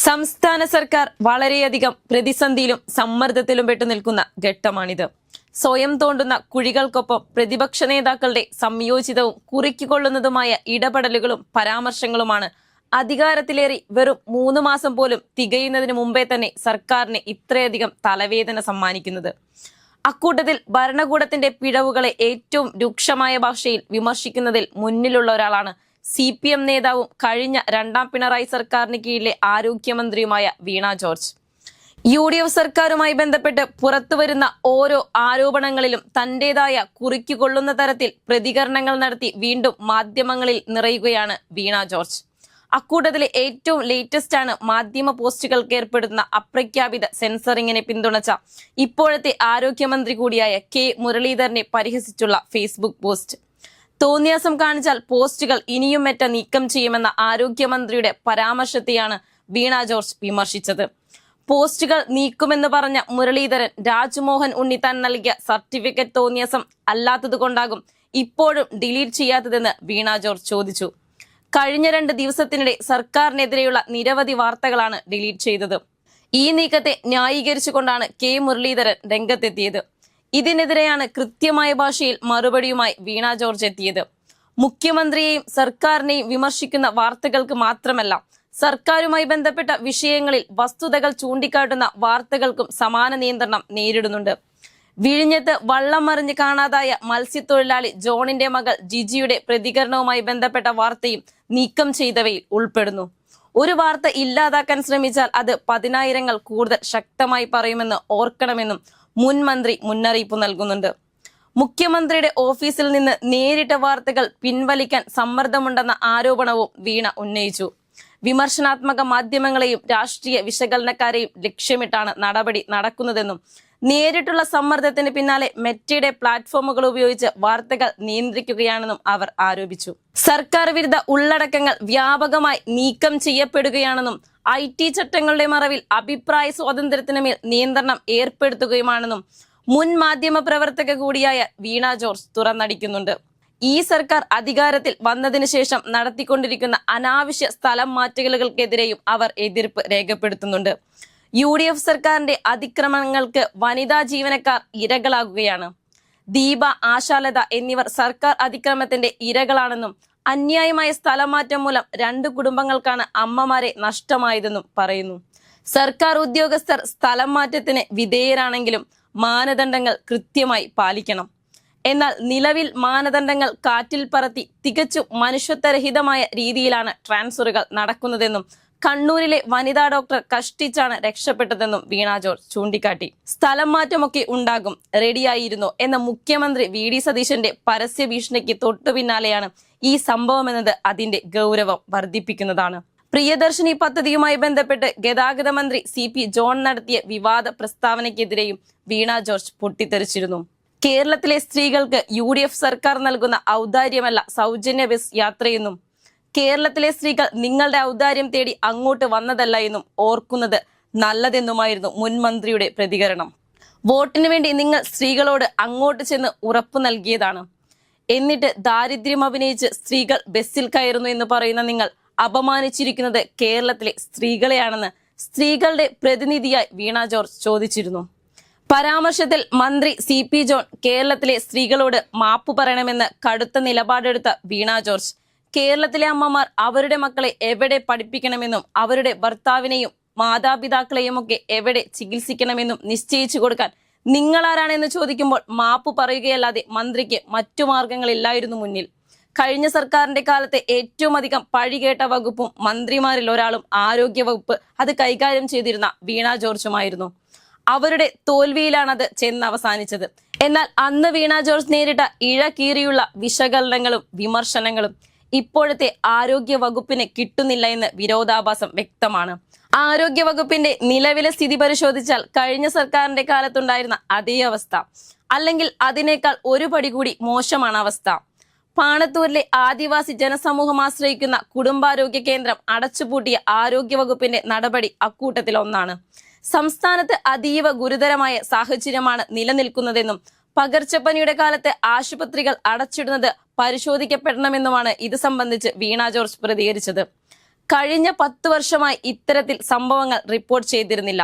സംസ്ഥാന സർക്കാർ വളരെയധികം പ്രതിസന്ധിയിലും സമ്മർദ്ദത്തിലും പെട്ടുനിൽക്കുന്ന ഘട്ടമാണിത്. സ്വയം തോണ്ടുന്ന കുഴികൾക്കൊപ്പം പ്രതിപക്ഷ നേതാക്കളുടെ സംയോജിതവും കുറിക്കുകൊള്ളുന്നതുമായ ഇടപെടലുകളും പരാമർശങ്ങളുമാണ് അധികാരത്തിലേറി വെറും 3 മാസം പോലും തികയുന്നതിന് മുമ്പേ തന്നെ സർക്കാരിന് ഇത്രയധികം തലവേദന സമ്മാനിക്കുന്നത്. അക്കൂട്ടത്തിൽ ഭരണകൂടത്തിന്റെ പിഴവുകളെ ഏറ്റവും രൂക്ഷമായ ഭാഷയിൽ വിമർശിക്കുന്നതിൽ മുന്നിലുള്ള ഒരാളാണ് CPM നേതാവും കഴിഞ്ഞ 2ാം പിണറായി സർക്കാരിന് കീഴിലെ ആരോഗ്യമന്ത്രിയുമായ വീണ ജോർജ്. UDF സർക്കാരുമായി ബന്ധപ്പെട്ട് പുറത്തുവരുന്ന ഓരോ ആരോപണങ്ങളിലും തന്റേതായ കുറിക്കുകൊള്ളുന്ന തരത്തിൽ പ്രതികരണങ്ങൾ നടത്തി വീണ്ടും മാധ്യമങ്ങളിൽ നിറയുകയാണ് വീണ ജോർജ്. അക്കൂട്ടത്തിലെ ഏറ്റവും ലേറ്റസ്റ്റ് ആണ് മാധ്യമ പോസ്റ്റുകൾക്ക് ഏർപ്പെടുന്ന അപ്രഖ്യാപിത സെൻസറിങ്ങിനെ പിന്തുണച്ച ഇപ്പോഴത്തെ ആരോഗ്യമന്ത്രി കൂടിയായ K മുരളീധരനെ പരിഹസിച്ചുള്ള ഫേസ്ബുക്ക് പോസ്റ്റ്. തോന്നിയാസം കാണിച്ചാൽ പോസ്റ്റുകൾ ഇനിയും മെറ്റ നീക്കം ചെയ്യുമെന്ന ആരോഗ്യമന്ത്രിയുടെ പരാമർശത്തെയാണ് വീണ ജോർജ് വിമർശിച്ചത്. പോസ്റ്റുകൾ നീക്കുമെന്ന് പറഞ്ഞ മുരളീധരൻ രാജ്മോഹൻ ഉണ്ണിത്താൻ നൽകിയ സർട്ടിഫിക്കറ്റ് തോന്നിയാസം അല്ലാത്തതുകൊണ്ടാകും ഇപ്പോഴും ഡിലീറ്റ് ചെയ്യാത്തതെന്ന് വീണ ജോർജ് ചോദിച്ചു. കഴിഞ്ഞ 2 ദിവസത്തിനിടെ സർക്കാരിനെതിരെയുള്ള നിരവധി വാർത്തകളാണ് ഡിലീറ്റ് ചെയ്തത്. ഈ നീക്കത്തെ ന്യായീകരിച്ചുകൊണ്ടാണ് K മുരളീധരൻ രംഗത്തെത്തിയത്. ഇതിനെതിരെയാണ് കൃത്യമായ ഭാഷയിൽ മറുപടിയുമായി വീണ ജോർജ് എത്തിയത്. മുഖ്യമന്ത്രിയെയും സർക്കാരിനെയും വിമർശിക്കുന്ന വാർത്തകൾക്ക് മാത്രമല്ല, സർക്കാരുമായി ബന്ധപ്പെട്ട വിഷയങ്ങളിൽ വസ്തുതകൾ ചൂണ്ടിക്കാട്ടുന്ന വാർത്തകൾക്കും സമാന നിയന്ത്രണം നേരിടുന്നുണ്ട്. വിഴിഞ്ഞത്ത് വള്ളം മറിഞ്ഞ് കാണാതായ മത്സ്യത്തൊഴിലാളി ജോണിന്റെ മകൾ ജിജിയുടെ പ്രതികരണവുമായി ബന്ധപ്പെട്ട വാർത്തയും നീക്കം ചെയ്തവയിൽ ഉൾപ്പെടുന്നു. ഒരു വാർത്ത ഇല്ലാതാക്കാൻ ശ്രമിച്ചാൽ അത് 10,000 കൂടുതൽ ശക്തമായി പറയുമെന്ന് ഓർക്കണമെന്നും മുൻ മന്ത്രി മുന്നറിയിപ്പ് നൽകുന്നുണ്ട്. മുഖ്യമന്ത്രിയുടെ ഓഫീസിൽ നിന്ന് നേരിട്ട വാർത്തകൾ പിൻവലിക്കാൻ സമ്മർദ്ദമുണ്ടെന്ന ആരോപണവും വീണ ഉന്നയിച്ചു. വിമർശനാത്മക മാധ്യമങ്ങളെയും രാഷ്ട്രീയ വിശകലനക്കാരെയും ലക്ഷ്യമിട്ടാണ് നടപടി നടക്കുന്നതെന്നും നേരിട്ടുള്ള സമ്മർദ്ദത്തിന് പിന്നാലെ മെറ്റയുടെ പ്ലാറ്റ്ഫോമുകൾ ഉപയോഗിച്ച് വാർത്തകൾ നിയന്ത്രിക്കുകയാണെന്നും അവർ ആരോപിച്ചു. സർക്കാർ വിരുദ്ധ ഉള്ളടക്കങ്ങൾ വ്യാപകമായി നീക്കം ചെയ്യപ്പെടുകയാണെന്നും IT ചട്ടങ്ങളുടെ മറവിൽ അഭിപ്രായ സ്വാതന്ത്ര്യത്തിന് മേൽ നിയന്ത്രണം ഏർപ്പെടുത്തുകയുമാണെന്നും മുൻ മാധ്യമ പ്രവർത്തക കൂടിയായ വീണ ജോർജ് തുറന്നടിക്കുന്നുണ്ട്. ഈ സർക്കാർ അധികാരത്തിൽ വന്നതിന് ശേഷം നടത്തിക്കൊണ്ടിരിക്കുന്ന അനാവശ്യ സ്ഥലം മാറ്റലുകൾക്കെതിരെയും അവർ എതിർപ്പ് രേഖപ്പെടുത്തുന്നുണ്ട്. UDF സർക്കാരിന്റെ അതിക്രമങ്ങൾക്ക് വനിതാ ജീവനക്കാർ ഇരകളാകുകയാണ്. ദീപ, ആശാലത എന്നിവർ സർക്കാർ അതിക്രമത്തിന്റെ ഇരകളാണെന്നും അന്യായമായ സ്ഥലമാറ്റം മൂലം 2 കുടുംബങ്ങൾക്കാണ് അമ്മമാരെ നഷ്ടമായതെന്നും പറയുന്നു. സർക്കാർ ഉദ്യോഗസ്ഥർ സ്ഥലം മാറ്റത്തിന് വിധേയരാണെങ്കിലും മാനദണ്ഡങ്ങൾ കൃത്യമായി പാലിക്കണം. എന്നാൽ നിലവിൽ മാനദണ്ഡങ്ങൾ കാറ്റിൽ പറത്തി തികച്ചും മനുഷ്യത്വരഹിതമായ രീതിയിലാണ് ട്രാൻസ്ഫറുകൾ നടക്കുന്നതെന്നും കണ്ണൂരിലെ വനിതാ ഡോക്ടർ കഷ്ടിച്ചാണ് രക്ഷപ്പെട്ടതെന്നും വീണ ജോർജ് ചൂണ്ടിക്കാട്ടി. സ്ഥലം മാറ്റമൊക്കെ ഉണ്ടാകും, റെഡിയായിരുന്നോ എന്ന മുഖ്യമന്ത്രി VD സതീശന്റെ പരസ്യ ഭീഷണിക്ക് തൊട്ടു പിന്നാലെയാണ് ഈ സംഭവം എന്നത് അതിന്റെ ഗൗരവം വർദ്ധിപ്പിക്കുന്നതാണ്. പ്രിയദർശിനി പദ്ധതിയുമായി ബന്ധപ്പെട്ട് ഗതാഗത മന്ത്രി CP ജോൺ നടത്തിയ വിവാദ പ്രസ്താവനയ്ക്കെതിരെയും വീണ ജോർജ് പൊട്ടിത്തെറിച്ചിരുന്നു. കേരളത്തിലെ സ്ത്രീകൾക്ക് UDF സർക്കാർ നൽകുന്ന ഔദാര്യമല്ല സൗജന്യ ബസ് യാത്രയെന്നും കേരളത്തിലെ സ്ത്രീകൾ നിങ്ങളുടെ ഔദാര്യം തേടി അങ്ങോട്ട് വന്നതല്ല എന്നും ഓർക്കുന്നത് നല്ലതെന്നുമായിരുന്നു മുൻ മന്ത്രിയുടെ പ്രതികരണം. വോട്ടിനു വേണ്ടി നിങ്ങൾ സ്ത്രീകളോട് അങ്ങോട്ട് ചെന്ന് ഉറപ്പു നൽകിയതാണ്. എന്നിട്ട് ദാരിദ്ര്യം അഭിനയിച്ച് സ്ത്രീകൾ ബസ്സിൽ കയറുന്നു എന്ന് പറയുന്ന നിങ്ങൾ അപമാനിച്ചിരിക്കുന്നത് കേരളത്തിലെ സ്ത്രീകളെയാണെന്ന് സ്ത്രീകളുടെ പ്രതിനിധിയായി വീണ ജോർജ് ചോദിച്ചിരുന്നു. പരാമർശത്തിൽ മന്ത്രി CP ജോൺ കേരളത്തിലെ സ്ത്രീകളോട് മാപ്പു പറയണമെന്ന് കടുത്ത നിലപാടെടുത്ത വീണ ജോർജ് കേരളത്തിലെ അമ്മമാർ അവരുടെ മക്കളെ എവിടെ പഠിപ്പിക്കണമെന്നും അവരുടെ ഭർത്താവിനെയും മാതാപിതാക്കളെയും ഒക്കെ എവിടെ ചികിത്സിക്കണമെന്നും നിശ്ചയിച്ചു കൊടുക്കാൻ നിങ്ങളാരാണെന്ന് ചോദിക്കുമ്പോൾ മാപ്പു പറയുകയല്ലാതെ മന്ത്രിക്ക് മറ്റു മാർഗങ്ങളില്ലായിരുന്നു മുന്നിൽ. കഴിഞ്ഞ സർക്കാരിന്റെ കാലത്തെ ഏറ്റവും അധികം പഴികേട്ട വകുപ്പും മന്ത്രിമാരിൽ ഒരാളും ആരോഗ്യ വകുപ്പ് അത് കൈകാര്യം ചെയ്തിരുന്ന വീണ ജോർജുമായിരുന്നു. അവരുടെ തോൽവിയിലാണ് അത് ചെന്നവസാനിച്ചത്. എന്നാൽ അന്ന് വീണ ജോർജ് നേരിട്ട ഇഴ കീറിയുള്ള വിശകലനങ്ങളും വിമർശനങ്ങളും ഇപ്പോഴത്തെ ആരോഗ്യ വകുപ്പിന് കിട്ടുന്നില്ല എന്ന് വിരോധാഭാസം വ്യക്തമാണ്. ആരോഗ്യ വകുപ്പിന്റെ നിലവിലെ സ്ഥിതി പരിശോധിച്ചാൽ കഴിഞ്ഞ സർക്കാരിന്റെ കാലത്തുണ്ടായിരുന്ന അതേ അവസ്ഥ, അല്ലെങ്കിൽ അതിനേക്കാൾ ഒരു പടി കൂടി മോശമാണ് അവസ്ഥ. പാണത്തൂരിലെ ആദിവാസി ജനസമൂഹം ആശ്രയിക്കുന്ന കുടുംബാരോഗ്യ കേന്ദ്രം അടച്ചുപൂട്ടിയ ആരോഗ്യ വകുപ്പിന്റെ നടപടി അക്കൂട്ടത്തിൽ ഒന്നാണ്. സംസ്ഥാനത്ത് അതീവ ഗുരുതരമായ സാഹചര്യമാണ് നിലനിൽക്കുന്നതെന്നും പകർച്ചപ്പനിയുടെ കാലത്ത് ആശുപത്രികൾ അടച്ചിടുന്നത് പരിശോധിക്കപ്പെടണമെന്നുമാണ് ഇത് സംബന്ധിച്ച് വീണ ജോർജ് പ്രതികരിച്ചത്. കഴിഞ്ഞ 10 വർഷമായി ഇത്തരത്തിൽ സംഭവങ്ങൾ റിപ്പോർട്ട് ചെയ്തിരുന്നില്ല.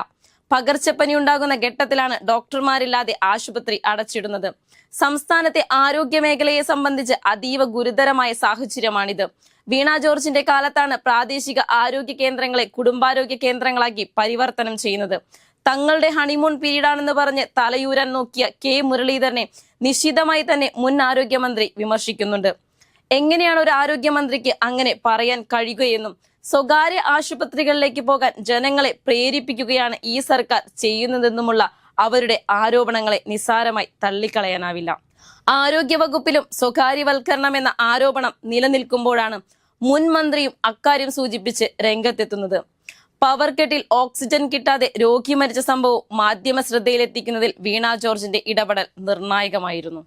പകർച്ചപ്പനി ഉണ്ടാകുന്ന ഘട്ടത്തിലാണ് ഡോക്ടർമാരില്ലാതെ ആശുപത്രി അടച്ചിടുന്നത്. സംസ്ഥാനത്തെ ആരോഗ്യ മേഖലയെ സംബന്ധിച്ച് അതീവ ഗുരുതരമായ സാഹചര്യമാണിത്. വീണ ജോർജിന്റെ കാലത്താണ് പ്രാദേശിക ആരോഗ്യ കേന്ദ്രങ്ങളെ കുടുംബാരോഗ്യ കേന്ദ്രങ്ങളാക്കി പരിവർത്തനം ചെയ്യുന്നത്. തങ്ങളുടെ ഹണിമൂൺ പീരീഡാണെന്ന് പറഞ്ഞ് തലയൂരാൻ നോക്കിയ കെ മുരളീധരനെ നിശിതമായി തന്നെ മുൻ ആരോഗ്യമന്ത്രി വിമർശിക്കുന്നുണ്ട്. എങ്ങനെയാണ് ഒരു ആരോഗ്യമന്ത്രിക്ക് അങ്ങനെ പറയാൻ കഴിയുകയെന്നും സ്വകാര്യ ആശുപത്രികളിലേക്ക് പോകാൻ ജനങ്ങളെ പ്രേരിപ്പിക്കുകയാണ് ഈ സർക്കാർ ചെയ്യുന്നതെന്നുമുള്ള അവരുടെ ആരോപണങ്ങളെ നിസ്സാരമായി തള്ളിക്കളയാനാവില്ല. ആരോഗ്യവകുപ്പിലും സ്വകാര്യവൽക്കരണം എന്ന ആരോപണം നിലനിൽക്കുമ്പോഴാണ് മുൻ മന്ത്രിയും അക്കാര്യം സൂചിപ്പിച്ച് രംഗത്തെത്തുന്നത്. പവർ കട്ടിൽ ഓക്സിജൻ കിട്ടാതെ രോഗി മരിച്ച സംഭവം മാധ്യമ ശ്രദ്ധയിലെത്തിക്കുന്നതിൽ വീണ ജോർജിന്റെ ഇടപെടൽ നിർണായകമായിരുന്നു.